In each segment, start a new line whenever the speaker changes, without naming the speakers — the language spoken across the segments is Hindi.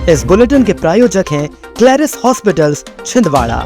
इस बुलेटिन के प्रायोजक हैं क्लैरिस हॉस्पिटल्स छिंदवाड़ा।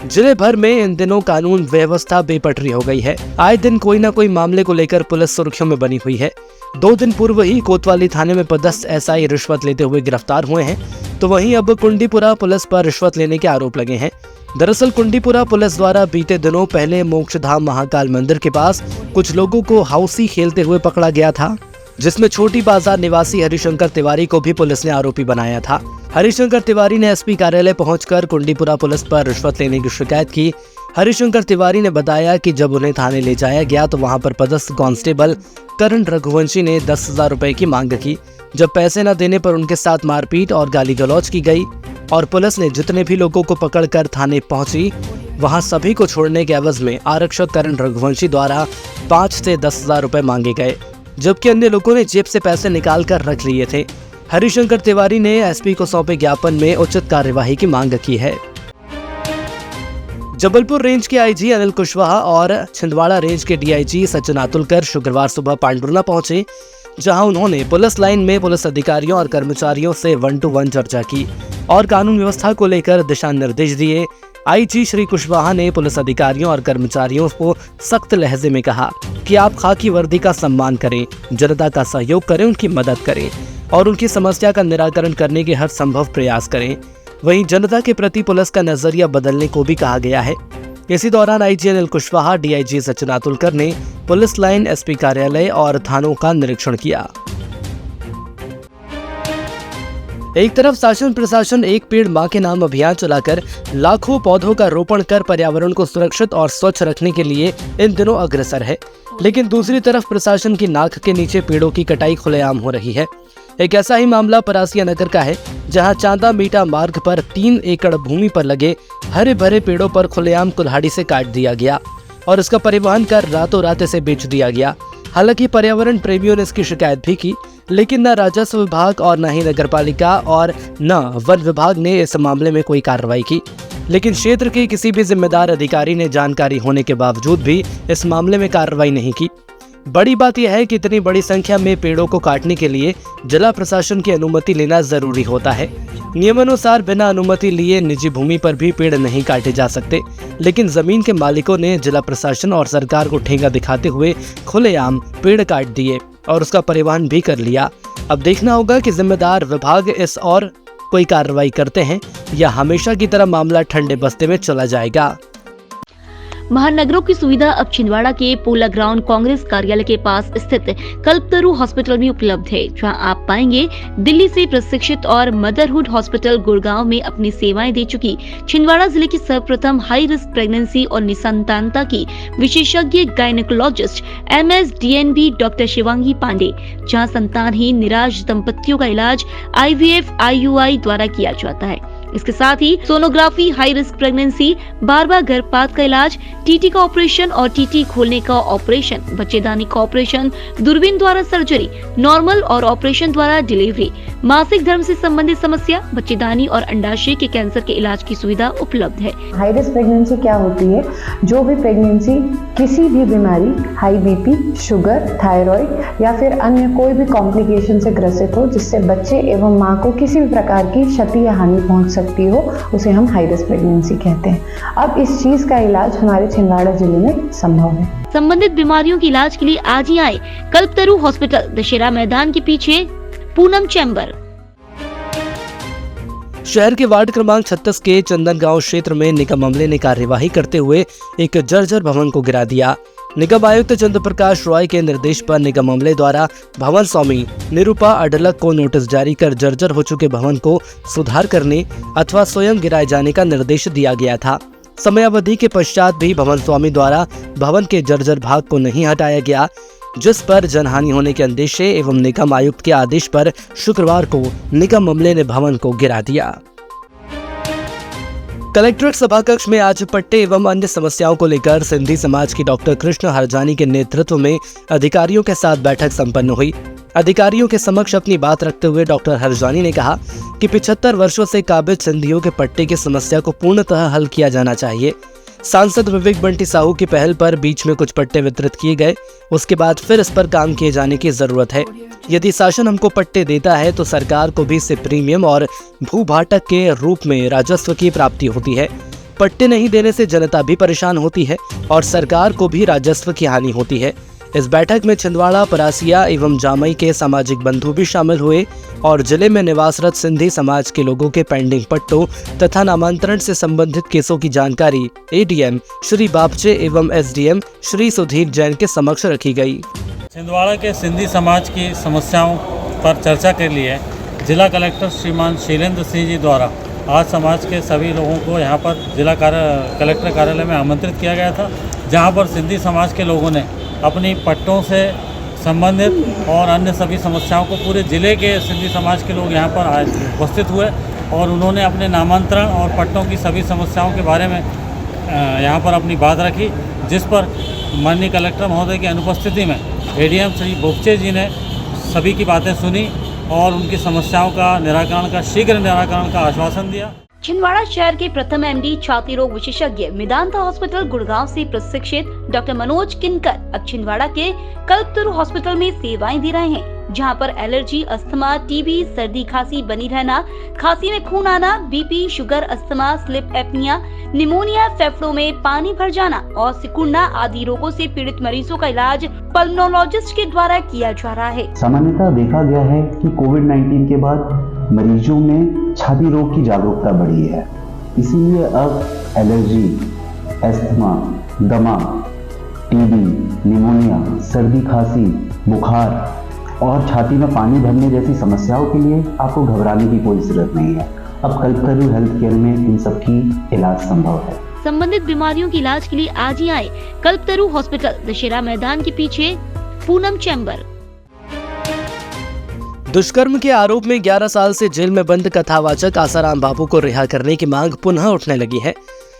जिले भर में इन दिनों कानून व्यवस्था बेपटरी हो गई है। आए दिन कोई न कोई मामले को लेकर पुलिस सुर्खियों में बनी हुई है। 2 दिन पूर्व ही कोतवाली थाने में पदस्थ एसआई रिश्वत लेते हुए गिरफ्तार हुए हैं, तो वहीं अब कुंडीपुरा पुलिस पर रिश्वत लेने के आरोप लगे हैं। दरअसल कुंडीपुरा पुलिस द्वारा बीते दिनों पहले मोक्षधाम महाकाल मंदिर के पास कुछ लोगों को हाउसी खेलते हुए पकड़ा गया था, जिसमें छोटी बाजार निवासी हरिशंकर तिवारी को भी पुलिस ने आरोपी बनाया था। हरिशंकर तिवारी ने एसपी कार्यालय पहुंचकर कुंडीपुरा पुलिस पर रिश्वत लेने की शिकायत की। हरिशंकर तिवारी ने बताया कि जब उन्हें थाने ले जाया गया तो वहां पर पदस्थ कांस्टेबल करण रघुवंशी ने 10,000 रुपए की मांग की। जब पैसे न देने पर उनके साथ मारपीट और गाली गलौज की गई और पुलिस ने जितने भी लोगों को पकड़कर थाने पहुंची, वहां सभी को छोड़ने के एवज में आरक्षक करण रघुवंशी द्वारा 5 से 10,000 रुपए मांगे गए, जबकि अन्य लोगों ने जेब से पैसे निकाल कर रख लिए थे। हरिशंकर तिवारी ने एसपी को सौंपे ज्ञापन में उचित कार्यवाही की मांग की है। जबलपुर रेंज के आईजी अनिल कुशवाहा और छिंदवाड़ा रेंज के डीआईजी सचिन अतुलकर शुक्रवार सुबह पांडुरना पहुंचे, जहां उन्होंने पुलिस लाइन में पुलिस अधिकारियों और कर्मचारियों से 1-to-1 चर्चा की और कानून व्यवस्था को लेकर दिशा निर्देश दिए। आईजी श्री कुशवाहा ने पुलिस अधिकारियों और कर्मचारियों को सख्त लहजे में कहा कि आप खाकी वर्दी का सम्मान करें, जनता का सहयोग करें, उनकी मदद करें और उनकी समस्या का निराकरण करने के हर संभव प्रयास करें। वहीं जनता के प्रति पुलिस का नजरिया बदलने को भी कहा गया है। इसी दौरान आईजी अनिल कुशवाहा, डीआईजी सचिन अतुलकर ने पुलिस लाइन, एसपी कार्यालय और थानों का निरीक्षण किया। एक तरफ शासन प्रशासन एक पेड़ मां के नाम अभियान चलाकर लाखों पौधों का रोपण कर पर्यावरण को सुरक्षित और स्वच्छ रखने के लिए इन दिनों अग्रसर है, लेकिन दूसरी तरफ प्रशासन की नाक के नीचे पेड़ों की कटाई खुलेआम हो रही है। एक ऐसा ही मामला परासिया नगर का है, जहां चांदा मीटा मार्ग पर 3 एकड़ भूमि पर लगे हरे भरे पेड़ों पर खुलेआम कुल्हाड़ी से काट दिया गया और इसका परिवहन कर रातों रात इसे बेच दिया गया। हालांकि पर्यावरण प्रेमियों ने इसकी शिकायत भी की, लेकिन न राजस्व विभाग और न ही नगरपालिका और न वन विभाग ने इस मामले में कोई कार्रवाई की। लेकिन क्षेत्र के किसी भी जिम्मेदार अधिकारी ने जानकारी होने के बावजूद भी इस मामले में कार्रवाई नहीं की। बड़ी बात यह है कि इतनी बड़ी संख्या में पेड़ों को काटने के लिए जिला प्रशासन की अनुमति लेना जरूरी होता है। नियमानुसार बिना अनुमति लिए निजी भूमि पर भी पेड़ नहीं काटे जा सकते, लेकिन जमीन के मालिकों ने जिला प्रशासन और सरकार को ठेंगा दिखाते हुए खुलेआम पेड़ काट दिए और उसका परिवहन भी कर लिया। अब देखना होगा कि जिम्मेदार विभाग इस और कोई कार्रवाई करते हैं या हमेशा की तरह मामला ठंडे बस्ते में चला जाएगा।
महानगरों की सुविधा अब छिंदवाड़ा के पोला ग्राउंड कांग्रेस कार्यालय के पास स्थित कल्पतरु हॉस्पिटल में उपलब्ध है, जहां आप पाएंगे दिल्ली से प्रशिक्षित और मदरहुड हॉस्पिटल गुड़गांव में अपनी सेवाएं दे चुकी छिंदवाड़ा जिले की सर्वप्रथम हाई रिस्क प्रेगनेंसी और निसंतानता की विशेषज्ञ gynaecologist MSDNB doctor Shivangi Pandey, जहाँ संतानहीन निराश दंपतियों का इलाज IVF IUI द्वारा किया जाता है। इसके साथ ही सोनोग्राफी, हाई रिस्क प्रेगनेंसी, बार-बार गर्भपात का इलाज, TT का ऑपरेशन और TT खोलने का ऑपरेशन, बच्चेदानी का ऑपरेशन, दूरबीन द्वारा सर्जरी, नॉर्मल और ऑपरेशन द्वारा डिलीवरी, मासिक धर्म से संबंधित समस्या, बच्चेदानी और अंडाशय के कैंसर के इलाज की सुविधा उपलब्ध है।
हाई रिस्क प्रेगनेंसी क्या होती है? जो भी प्रेगनेंसी किसी भी बीमारी, हाई BP, शुगर, थायराइड या फिर अन्य कोई भी कॉम्प्लिकेशन से ग्रसित हो, जिससे बच्चे एवं माँ को किसी भी प्रकार की क्षति या हानि पहुंच सकती हो, उसे हम हाई रिस्क प्रेगनेंसी कहते हैं। अब इस चीज का इलाज हमारे छिंदवाड़ा जिले में संभव है।
संबंधित बीमारियों के इलाज के लिए आज ही आए कल्पतरु हॉस्पिटल, दशहरा मैदान के पीछे, पूनम चैम्बर।
शहर के वार्ड क्रमांक 36 के चंदन गांव क्षेत्र में निगम अमले ने कार्यवाही करते हुए एक जर्जर भवन को गिरा दिया। निगम आयुक्त चंद्र प्रकाश रॉय के निर्देश पर निगम अमले द्वारा भवन स्वामी निरूपा अडलक को नोटिस जारी कर जर्जर हो चुके भवन को सुधार करने अथवा स्वयं गिराए जाने का निर्देश दिया गया था। समयावधि के पश्चात भी भवन स्वामी द्वारा भवन के जर्जर भाग को नहीं हटाया गया, जिस पर जनहानि होने के अंदेशे एवं निगम आयुक्त के आदेश पर शुक्रवार को निगम अमले ने भवन को गिरा दिया। कलेक्ट्रेट सभाकक्ष में आज पट्टे एवं अन्य समस्याओं को लेकर सिंधी समाज की डॉक्टर कृष्ण हरजानी के नेतृत्व में अधिकारियों के साथ बैठक संपन्न हुई। अधिकारियों के समक्ष अपनी बात रखते हुए डॉक्टर हरजानी ने कहा कि 75 वर्षों से काबिज सिंधियों के पट्टे की समस्या को पूर्णतः हल किया जाना चाहिए। सांसद विवेक बंटी साहू की पहल पर बीच में कुछ पट्टे वितरित किए गए, उसके बाद फिर इस पर काम किए जाने की जरूरत है। यदि शासन हमको पट्टे देता है तो सरकार को भी इससे प्रीमियम और भूभाटक के रूप में राजस्व की प्राप्ति होती है। पट्टे नहीं देने से जनता भी परेशान होती है और सरकार को भी राजस्व की हानि होती है। इस बैठक में छिंदवाड़ा, परासिया एवं जामई के सामाजिक बंधु भी शामिल हुए और जिले में निवासरत सिंधी समाज के लोगों के पेंडिंग पट्टों तथा नामांतरण से संबंधित केसों की जानकारी एडीएम श्री बापचे एवं एसडीएम श्री सुधीर जैन के समक्ष रखी गई।
छिंदवाड़ा के सिंधी समाज की समस्याओं पर चर्चा के लिए जिला कलेक्टर श्रीमान शैलेंद्र सिंह जी द्वारा आज समाज के सभी लोगों को यहाँ पर जिला कलेक्टर कार्यालय में आमंत्रित किया गया था, जहाँ पर सिंधी समाज के लोगों ने अपनी पट्टों से संबंधित और अन्य सभी समस्याओं को, पूरे ज़िले के सिंधी समाज के लोग यहाँ पर आज उपस्थित हुए और उन्होंने अपने नामांतरण और पट्टों की सभी समस्याओं के बारे में यहाँ पर अपनी बात रखी, जिस पर माननीय कलेक्टर महोदय की अनुपस्थिति में एडीएम श्री बोपचे जी ने सभी की बातें सुनी और उनकी समस्याओं का निराकरण का शीघ्र निराकरण का आश्वासन दिया।
छिंदवाड़ा शहर के प्रथम एमडी छाती रोग विशेषज्ञ मेदांता हॉस्पिटल गुड़गांव से प्रशिक्षित डॉक्टर मनोज किनकर अब छिंदवाड़ा के कल्पतरु हॉस्पिटल में सेवाएं दे रहे हैं, जहां पर एलर्जी, अस्थमा, टीबी, सर्दी खांसी बनी रहना, खांसी में खून आना, BP, sugar, asthma, sleep apnoea, pneumonia, फेफड़ों में पानी भर जाना और सिकुड़ना आदि रोगों से पीड़ित मरीजों का इलाज पल्मोनोलॉजिस्ट के द्वारा किया जा रहा है।
सामान्यतः देखा गया है कि कोविड-19 के बाद मरीजों में छाती रोग की जागरूकता बढ़ी है, इसीलिए अब एलर्जी, अस्थमा, दमा, टीबी, निमोनिया, सर्दी खांसी, बुखार और छाती में पानी भरने जैसी समस्याओं के लिए आपको घबराने की कोई जरूरत नहीं है। अब कल्पतरु हेल्थ केयर में इन सब की इलाज संभव है।
संबंधित बीमारियों के इलाज के लिए आज ही आए कल्पतरु हॉस्पिटल, दशहरा मैदान के पीछे, पूनम चैम्बर।
दुष्कर्म के आरोप में 11 साल से जेल में बंद कथावाचक आसाराम बापू को रिहा करने की मांग पुनः उठने लगी है।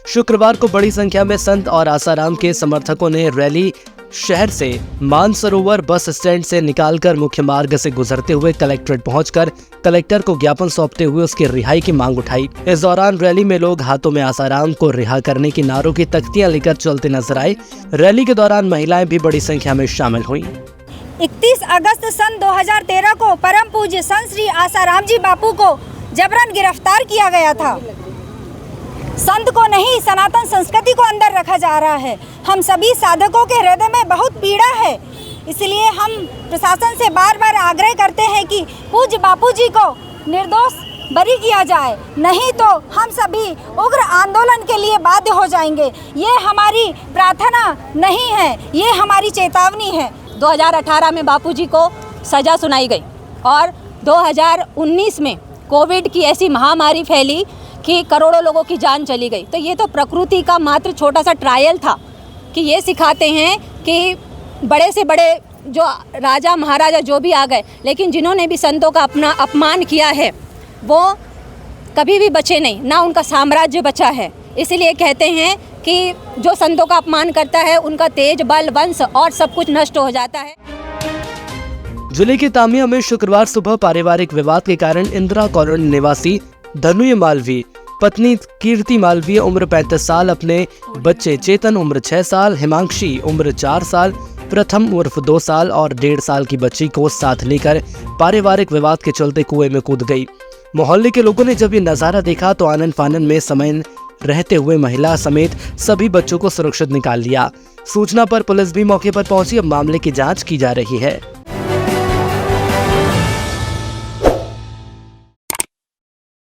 शुक्रवार को बड़ी संख्या में संत और आसाराम के समर्थकों ने रैली शहर से मानसरोवर बस स्टैंड से निकालकर मुख्य मार्ग से गुजरते हुए कलेक्ट्रेट पहुंचकर कलेक्टर को ज्ञापन सौंपते हुए उसकी रिहाई की मांग उठाई। इस दौरान रैली में लोग हाथों में आसाराम को रिहा करने की नारों की तख्तियां लेकर चलते नजर आए। रैली के दौरान महिलाएं भी बड़ी संख्या में शामिल हुई।
31 अगस्त सन 2013 को परम पूज्य संत श्री आसाराम जी बापू को जबरन गिरफ्तार किया गया था। संत को नहीं, सनातन संस्कृति को अंदर रखा जा रहा है। हम सभी साधकों के हृदय में बहुत पीड़ा है, इसलिए हम प्रशासन से बार बार आग्रह करते हैं कि पूज्य बापू जी को निर्दोष बरी किया जाए, नहीं तो हम सभी उग्र आंदोलन के लिए बाध्य हो जाएंगे। ये हमारी प्रार्थना नहीं है, ये हमारी चेतावनी है।
2018 में बापूजी को सज़ा सुनाई गई और 2019 में कोविड की ऐसी महामारी फैली कि करोड़ों लोगों की जान चली गई। तो ये तो प्रकृति का मात्र छोटा सा ट्रायल था कि ये सिखाते हैं कि बड़े से बड़े जो राजा महाराजा जो भी आ गए, लेकिन जिन्होंने भी संतों का अपना अपमान किया है वो कभी भी बचे नहीं, ना उनका साम्राज्य बचा है। इसलिए कहते हैं कि जो संतों का अपमान करता है उनका तेज, बल, वंश और सब कुछ नष्ट हो जाता है।
जिले के तामिया में शुक्रवार सुबह पारिवारिक विवाद के कारण इंदिरा कॉलोनी निवासी धनुय मालवीय, पत्नी कीर्ति मालवीय उम्र 35 साल, अपने बच्चे चेतन उम्र 6 साल, हिमांशी उम्र 4 साल, प्रथम उर्फ 2 साल और 1.5 साल की बच्ची को साथ लेकर पारिवारिक विवाद के चलते कुएं में कूद गई। मोहल्ले के लोगों ने जब ये नजारा देखा तो आनन फानन में समय रहते हुए महिला समेत सभी बच्चों को सुरक्षित निकाल लिया। सूचना पर पुलिस भी मौके पर पहुंची। अब मामले की जांच की जा रही है।